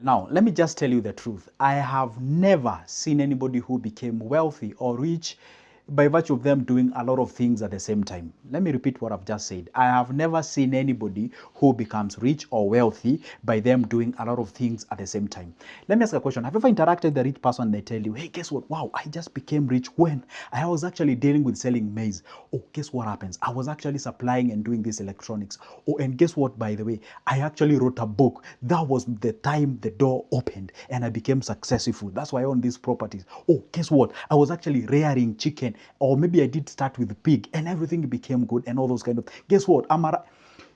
Now, let me just tell you the truth. I have never seen anybody who became wealthy or rich by virtue of them doing a lot of things at the same time. Let me repeat what I've just said. I have never seen anybody who becomes rich or wealthy by them doing a lot of things at the same time. Let me ask a question. Have you ever interacted with a rich person and they tell you, hey, guess what? Wow, I just became rich when I was actually dealing with selling maize. Oh, guess what happens? I was actually supplying and doing this electronics. Oh, and guess what, by the way? I actually wrote a book. That was the time the door opened and I became successful. That's why I own these properties. Oh, guess what? I was actually rearing chicken, or maybe I did start with pig and everything became good and all those kind of. Guess what?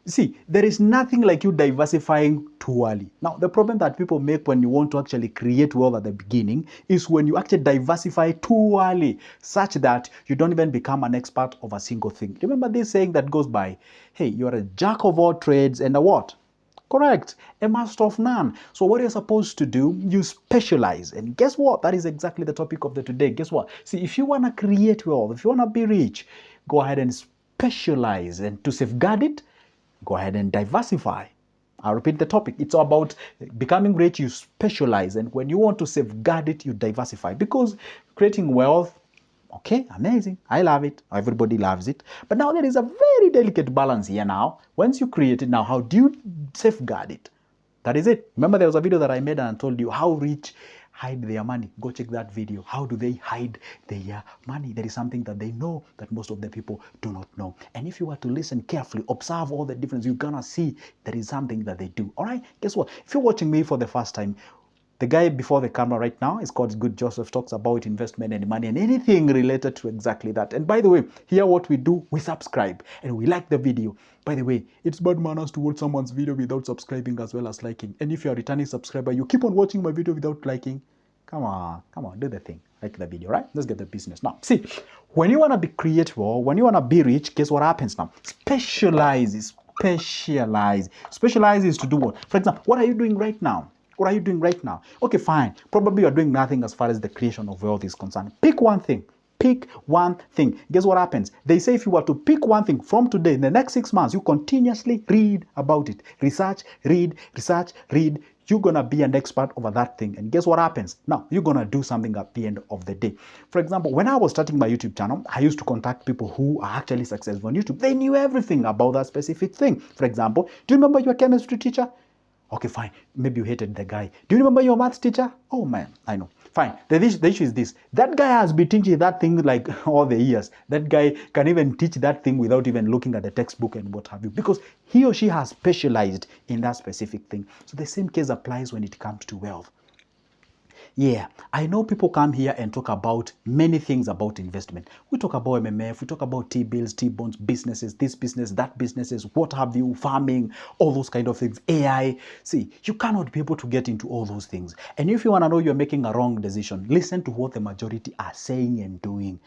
See, there is nothing like you diversifying too early. Now, the problem that people make when you want to actually create wealth at the beginning is when you actually diversify too early, such that you don't even become an expert of a single thing. Remember this saying that goes by, hey, you're a jack of all trades and a what? Correct. A master of none. So what you're supposed to do, you specialize. And guess what? That is exactly the topic of the today. Guess what? See, if you want to create wealth, if you want to be rich, go ahead and specialize. And to safeguard it, go ahead and diversify. I'll repeat the topic. It's about becoming rich, you specialize. And when you want to safeguard it, you diversify. Because creating wealth, okay, amazing. I love it. Everybody loves it. But now there is a very delicate balance here now. Once you create it, now how do you safeguard it? That is it. Remember there was a video that I made and I told you how rich hide their money. Go check that video. How do they hide their money? There is something that they know that most of the people do not know. And if you were to listen carefully, observe all the difference, you're gonna see there is something that they do. All right? Guess what? If you're watching me for the first time, the guy before the camera right now is called Good Joseph, talks about investment and money and anything related to exactly that. And by the way, here what we do, we subscribe and we like the video. By the way, it's bad manners to watch someone's video without subscribing as well as liking. And if you're a returning subscriber, you keep on watching my video without liking. Come on, do the thing. Like the video, right? Let's get the business. Now, see, when you want to be creative or when you want to be rich, guess what happens now? Specialize. Specialize is to do what? For example, what are you doing right now? What are you doing right now? Okay, fine. Probably you're doing nothing as far as the creation of wealth is concerned. Pick one thing. Pick one thing. Guess what happens? They say if you were to pick one thing from today, in the next 6 months, you continuously read about it. Research, read. You're going to be an expert over that thing. And guess what happens? Now, you're going to do something at the end of the day. For example, when I was starting my YouTube channel, I used to contact people who are actually successful on YouTube. They knew everything about that specific thing. For example, do you remember your chemistry teacher? Okay, fine. Maybe you hated the guy. Do you remember your maths teacher? Oh man, I know. Fine. The issue is this. That guy has been teaching that thing like all the years. That guy can even teach that thing without even looking at the textbook and what have you. Because he or she has specialized in that specific thing. So the same case applies when it comes to wealth. Yeah, I know people come here and talk about many things about investment. We talk about MMF, we talk about T-bills, T-bonds, businesses, this business, that businesses, what have you, farming, all those kind of things, AI. See, you cannot be able to get into all those things. And if you want to know you're making a wrong decision, listen to what the majority are saying and doing.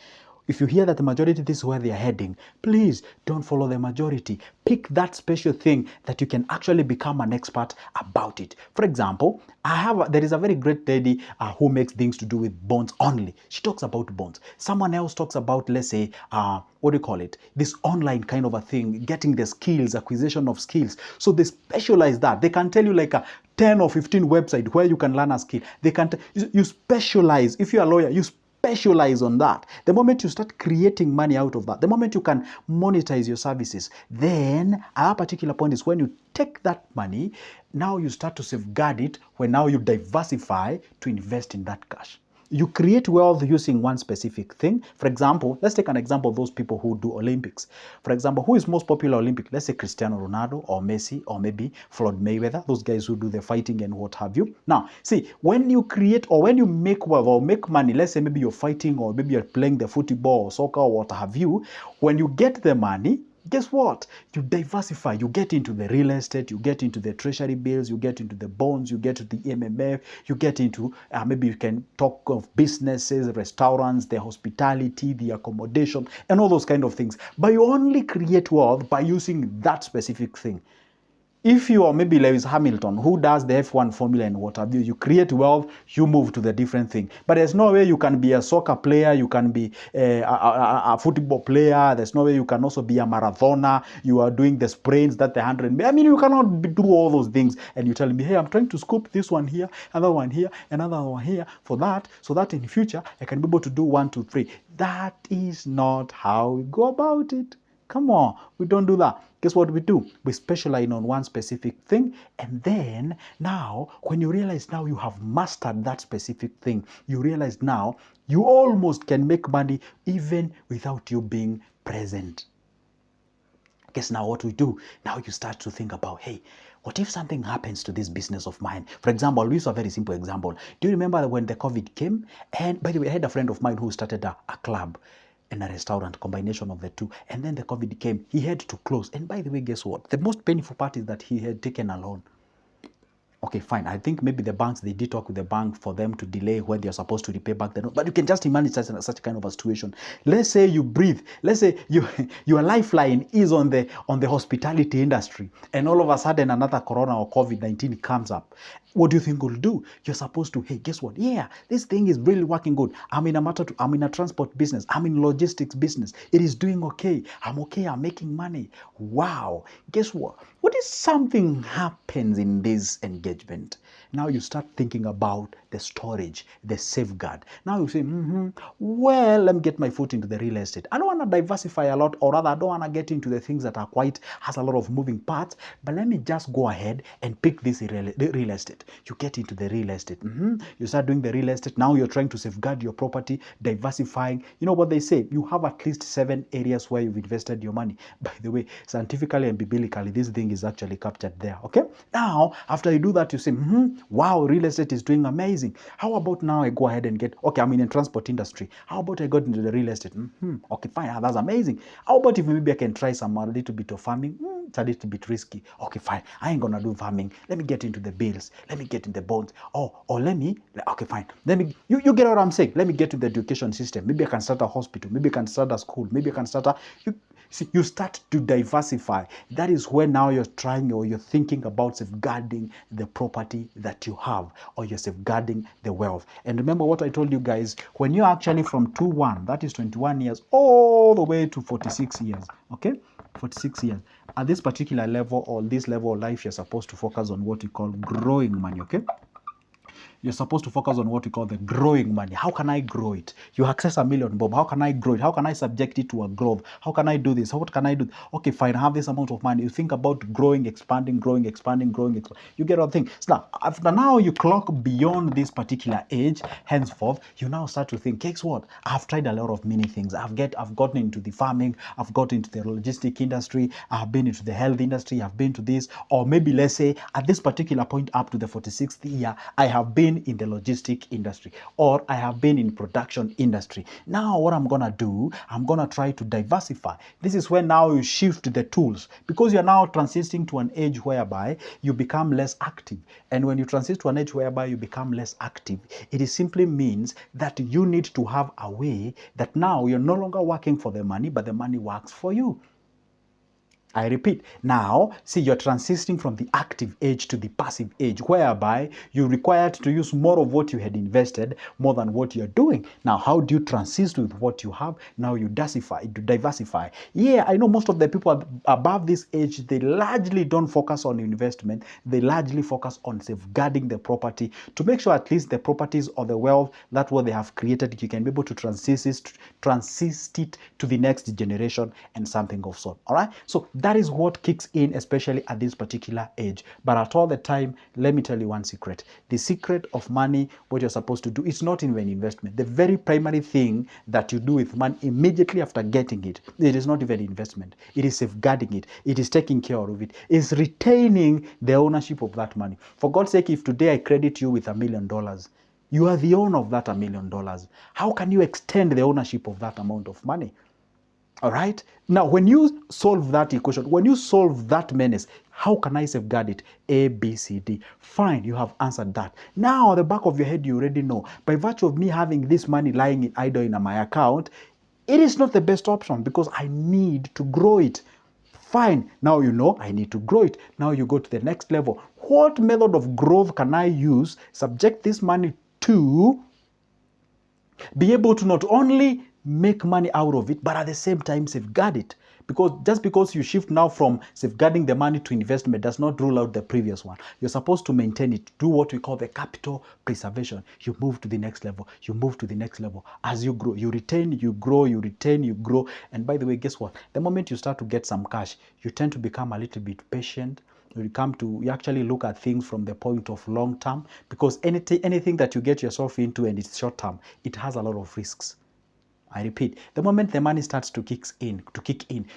If you hear that the majority, this is where they are heading, please don't follow the majority. Pick that special thing that you can actually become an expert about it. For example, there is a very great lady who makes things to do with bonds only. She talks about bonds. Someone else talks about, let's say, what do you call it? This online kind of a thing, getting the skills, acquisition of skills. So they specialize that. They can tell you like a 10 or 15 website where you can learn a skill. They can you specialize. If you're a lawyer, you specialize on that. The moment you start creating money out of that, the moment you can monetize your services, then at a particular point is when you take that money, now you start to safeguard it, when now you diversify to invest in that cash. You create wealth using one specific thing. For example, let's take an example of those people who do Olympics. For example, who is most popular Olympic? Let's say Cristiano Ronaldo or Messi or maybe Floyd Mayweather, those guys who do the fighting and what have you. Now, see, when you create or when you make wealth or make money, let's say maybe you're fighting or maybe you're playing the football or soccer or what have you, when you get the money, guess what? You diversify. You get into the real estate, you get into the treasury bills, you get into the bonds, you get to the MMF, you get into, maybe you can talk of businesses, restaurants, the hospitality, the accommodation, and all those kind of things. But you only create wealth by using that specific thing. If you are maybe Lewis Hamilton, who does the F1 formula and what have you, you create wealth, you move to the different thing. But there's no way you can be a soccer player, you can be a football player, there's no way you can also be a marathoner, you are doing the sprints, that the 100. I mean, you cannot do all those things. And you tell me, hey, I'm trying to scoop this one here, another one here, another one here for that, so that in the future I can be able to do 1, 2, 3. That is not how we go about it. Come on, we don't do that. Guess what we do? We specialize on one specific thing, and then now, when you realize now you have mastered that specific thing, you realize now you almost can make money even without you being present. Guess now what we do? Now you start to think about, hey, what if something happens to this business of mine? For example, I'll use a very simple example. Do you remember when the COVID came? And by the way, I had a friend of mine who started a club and a restaurant, combination of the two. And then the COVID came. He had to close. And by the way, guess what? The most painful part is that he had taken a loan. Okay, fine. I think maybe the banks, they did talk with the bank for them to delay when they're supposed to repay back the loan. But you can just imagine such kind of a situation. Let's say you breathe. Let's say your lifeline is on the hospitality industry, and all of a sudden another corona or COVID-19 comes up. What do you think we'll do? You're supposed to, hey, guess what? Yeah, this thing is really working good. I'm in a transport business. I'm in logistics business. It is doing okay. I'm making money. Wow. Guess what? What if something happens in this engagement? Now you start thinking about the storage, the safeguard. Now you say, well, let me get my foot into the real estate. I don't want to diversify a lot, or rather, I don't want to get into the things that has a lot of moving parts, but let me just go ahead and pick this real estate. You get into the real estate. You start doing the real estate. Now you're trying to safeguard your property, diversifying. You know what they say? You have at least 7 areas where you've invested your money. By the way, scientifically and biblically, this thing is actually captured there. Okay? Now, after you do that, you say, wow, real estate is doing amazing. How about now I go ahead and I'm in the transport industry. How about I got into the real estate? Okay, fine. That's amazing. How about if maybe I can try a little bit of farming? It's a little bit risky. Okay, fine. I ain't gonna do farming. Let me get into the bills. Let me get in the bonds. Okay, fine. You get what I'm saying? Let me get to the education system. Maybe I can start a hospital. Maybe I can start a school. Maybe I can start you start to diversify. That is where now you're trying, or you're thinking about safeguarding the property that you have, or you're safeguarding the wealth. And remember what I told you guys, when you're actually from 21, that is 21 years, all the way to 46 years, okay? 46 years. At this particular level, or this level of life, you're supposed to focus on what we call growing money, okay? You're supposed to focus on what we call the growing money. How can I grow it? You access $1 million, Bob. How can I grow it? How can I subject it to a growth? How can I do this? What can I do? Okay, fine. I have this amount of money. You think about growing, expanding. You get what I think. So now, after now you clock beyond this particular age, henceforth, you now start to think, guess what? I've tried a lot of many things. I've gotten into the farming. I've got into the logistic industry. I've been into the health industry. I've been to this. Or maybe let's say at this particular point up to the 46th year, I have been in the logistic industry, or I have been in production industry. Now what I'm gonna do, I'm gonna try to diversify. This is when now you shift the tools, because you're now transitioning to an age whereby you become less active. And when you transition to an age whereby you become less active, it simply means that you need to have a way that now you're no longer working for the money, but the money works for you. I repeat, now, see, you're transitioning from the active age to the passive age, whereby you're required to use more of what you had invested more than what you're doing. Now, how do you transition with what you have? Now you diversify. Yeah, I know most of the people above this age, they largely don't focus on investment. They largely focus on safeguarding the property to make sure at least the properties or the wealth, that what they have created, you can be able to transist it to the next generation and something of sort. All right? So that is what kicks in, especially at this particular age. But at all the time, let me tell you one secret. The secret of money, what you're supposed to do, is not even investment. The very primary thing that you do with money immediately after getting it, it is not even investment. It is safeguarding it. It is taking care of it. It's retaining the ownership of that money. For God's sake, if today I credit you with $1 million, you are the owner of that $1 million. How can you extend the ownership of that amount of money? All right. Now, when you solve that equation, when you solve that menace, how can I safeguard it? A, B, C, D. Fine, you have answered that. Now, at the back of your head, you already know. By virtue of me having this money lying idle in my account, it is not the best option because I need to grow it. Fine. Now you know I need to grow it. Now you go to the next level. What method of growth can I use, subject this money to, be able to not only make money out of it, but at the same time safeguard it? Because just because you shift now from safeguarding the money to investment does not rule out the previous one. You're supposed to maintain it, do what we call the capital preservation. You move to the next level, you move to the next level. As you grow, you retain, you grow, you retain, you grow. And by the way, guess what? The moment you start to get some cash, you tend to become a little bit patient. You actually look at things from the point of long term, because anything that you get yourself into and it's short term, it has a lot of risks. I repeat, the moment the money starts to kick in,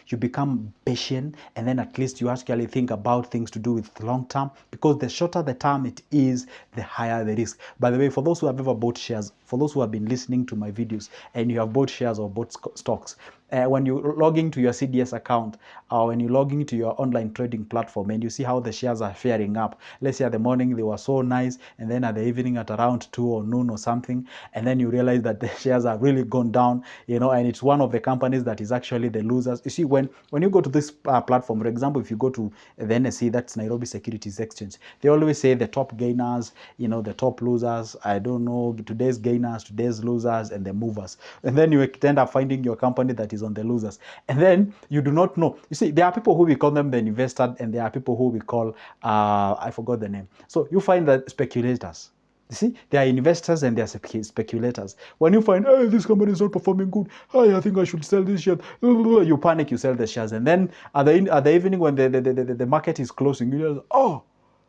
you become patient, and then at least you actually think about things to do with long term, because the shorter the term it is, the higher the risk. By the way, for those who have ever bought shares, for those who have been listening to my videos and you have bought shares or bought stocks, when you log into your CDS account, or when you log into your online trading platform and you see how the shares are faring up, let's say at the morning they were so nice, and then at the evening at around 2 or noon or something, and then you realize that the shares are really gone down, and it's one of the companies that is actually the losers. You see, when you go to this platform, for example, if you go to the NSE, that's Nairobi Securities Exchange, they always say the top gainers, the top losers, I don't know, today's gainers, today's losers, and the movers. And then you end up finding your company that is on the losers. And then you do not know. You see, there are people who we call them the investor, and there are people who we call, I forgot the name. So you find that speculators. You see, there are investors and there are speculators. When you find, hey, this company is not performing good, hey, I think I should sell this share, you panic, you sell the shares. And then at the evening when the market is closing, you realize, oh,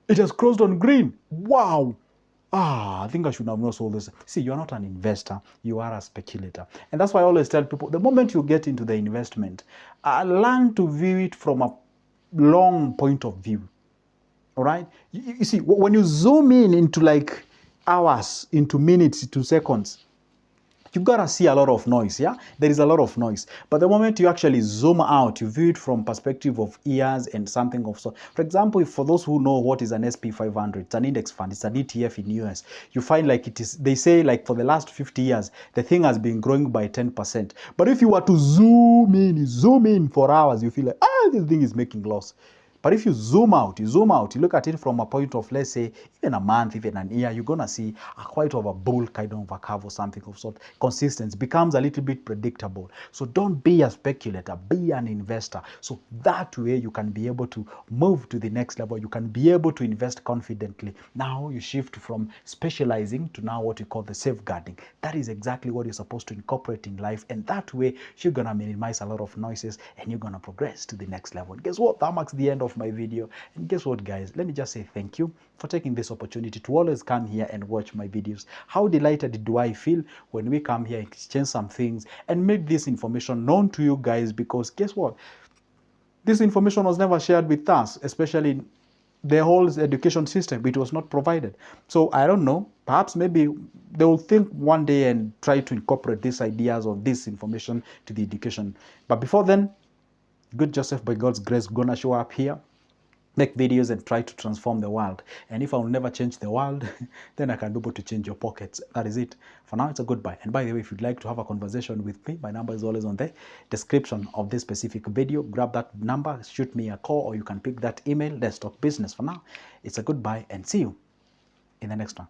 it has closed on green. Wow. I think I should have not sold this. See, you're not an investor, you are a speculator. And that's why I always tell people, the moment you get into the investment, learn to view it from a long point of view. All right? You see, when you zoom in into like hours, into minutes, into seconds, you've got to see a lot of noise, yeah? There is a lot of noise. But the moment you actually zoom out, you view it from perspective of years and something of so. For example, for those who know what is an SP500, it's an index fund, it's an ETF in US. You find like it is, they say like for the last 50 years, the thing has been growing by 10%. But if you were to zoom in for hours, you feel like, this thing is making loss. But if you zoom out, you look at it from a point of, let's say, even a month, even an year, you're going to see a quite of a bull kind of a curve or something of sort. Consistency becomes a little bit predictable. So don't be a speculator, be an investor. So that way you can be able to move to the next level. You can be able to invest confidently. Now you shift from specializing to now what we call the safeguarding. That is exactly what you're supposed to incorporate in life. And that way you're going to minimize a lot of noises and you're going to progress to the next level. And guess what? That marks the end of my video. And guess what, guys? Let me just say thank you for taking this opportunity to always come here and watch my videos. How delighted do I feel when we come here, exchange some things, and make this information known to you guys, because guess what? This information was never shared with us, especially the whole education system. It was not provided. So I don't know, perhaps maybe they will think one day and try to incorporate these ideas or this information to the education. But before then, good Joseph, by God's grace, gonna show up here, make videos and try to transform the world. And if I will never change the world, then I can be able to change your pockets. That is it. For now, it's a goodbye. And by the way, if you'd like to have a conversation with me, my number is always on the description of this specific video. Grab that number, shoot me a call, or you can pick that email. Let's talk business. For now, it's a goodbye and see you in the next one.